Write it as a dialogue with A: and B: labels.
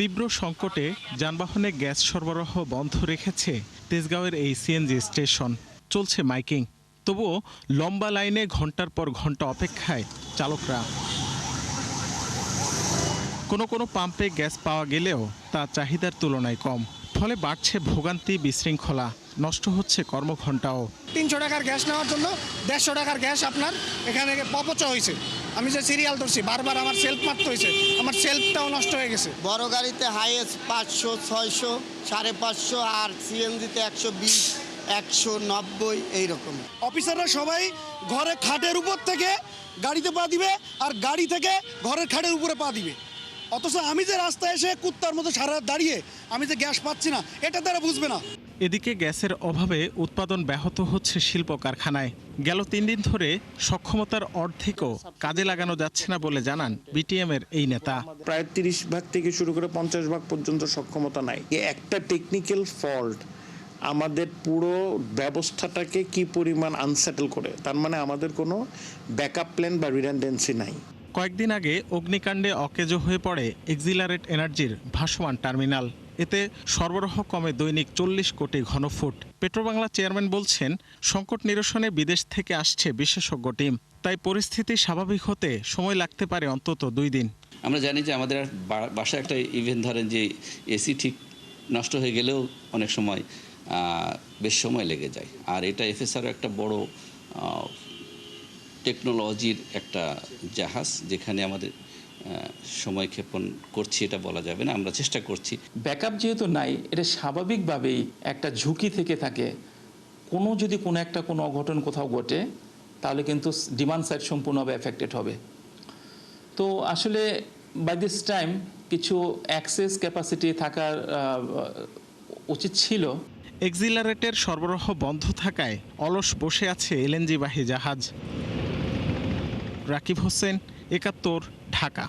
A: তীব্র সংকটে যানবাহনে গ্যাস সরবরাহ বন্ধ রেখেছে তেজগাঁওয়ের এই সিএনজি স্টেশন। চলছে মাইকিং, তবুও লম্বা লাইনে ঘন্টার পর ঘন্টা অপেক্ষায় চালকরা। কোনো পাম্পে গ্যাস পাওয়া গেলেও তা চাহিদার তুলনায় কম, ফলে বাড়ছে ভোগান্তি, বিশৃঙ্খলা, নষ্ট হচ্ছে কর্মঘণ্টাও।
B: 300 টাকার গ্যাস নেওয়ার জন্য 150 টাকার গ্যাস আপনার এখানে অপচয় হয়েছে। আমি যে সিরিয়াল ধরছি বারবার আমার সেলফ মারতে হয়েছে, আমার সেলফটাও নষ্ট হয়ে গেছে।
C: বড় গাড়িতে হাইয়েস্ট 500, 600, 550 আর সিএনজিতে 120, 190 এইরকম।
B: অফিসাররা সবাই ঘরে খাটের উপর থেকে গাড়িতে পা দিবে আর গাড়ি থেকে ঘরের খাটের উপরে পা দিবে, অথচ আমি যে রাস্তায় এসে কুত্তার মতো সারা রাত দাঁড়িয়ে আমি যে গ্যাস পাচ্ছি না, এটা তারা বুঝবে না।
A: এদিকে গ্যাসের অভাবে উৎপাদন ব্যাহত হচ্ছে শিল্প কারখানায়। গেল 3 দিন ধরে সক্ষমতার অর্ধেকও কাজে লাগানো যাচ্ছে না বলে জানান বিটিএম-এর এই নেতা।
D: প্রায় 30 ভাগ থেকে শুরু করে 50 ভাগ পর্যন্ত সক্ষমতা নাই। একটা টেকনিক্যাল ফল্ট আমাদের পুরো ব্যবস্থাটাকে কি পরিমাণ আনসেটেল করে, তার মানে আমাদের কোনো ব্যাকআপ প্ল্যান বা রিডান্ডেন্সি নাই।
A: কয়েকদিন আগে অগ্নিকাণ্ডে অকেজো হয়ে পড়ে এক্সিলারেট এনার্জির ভাসমান টার্মিনাল। এতে সরবরাহ কমে দৈনিক 40 কোটি ঘনফুট। পেট্রোবাংলা চেয়ারম্যান বলছেন, সংকট নিরসনে বিদেশ থেকে আসছে বিশেষজ্ঞ টিম, তাই পরিস্থিতি স্বাভাবিক হতে সময় লাগতে পারে অন্তত 2 দিন।
E: আমরা জানি যে আমাদের বাসায় একটা ইভেন্ট ধরেন যে এসি ঠিক নষ্ট হয়ে গেলেও অনেক সময় বেশ সময় লেগে যায়। আর এটা এফএসআর একটা বড় টেকনোলজির একটা জাহাজ, যেখানে আমাদের সময় ক্ষেপণ করছি এটা বলা যাবে না, আমরা চেষ্টা করছি।
F: ব্যাকআপ যেহেতু নাই, এটা স্বাভাবিকভাবেই একটা ঝুঁকি থেকে থাকে। যদি কোনো অঘটন কোথাও ঘটে, তাহলে কিন্তু ডিমান্ড সাইড সম্পূর্ণভাবে এফেক্টেড হবে। তো আসলে বাই দিস টাইম কিছু অ্যাক্সেস ক্যাপাসিটি থাকার উচিত ছিল।
A: এক্সিলারেটের সরবরাহ বন্ধ থাকায় অলস বসে আছে এলএনজিবাহী জাহাজ। রাকিব হোসেন, 71, ঢাকা।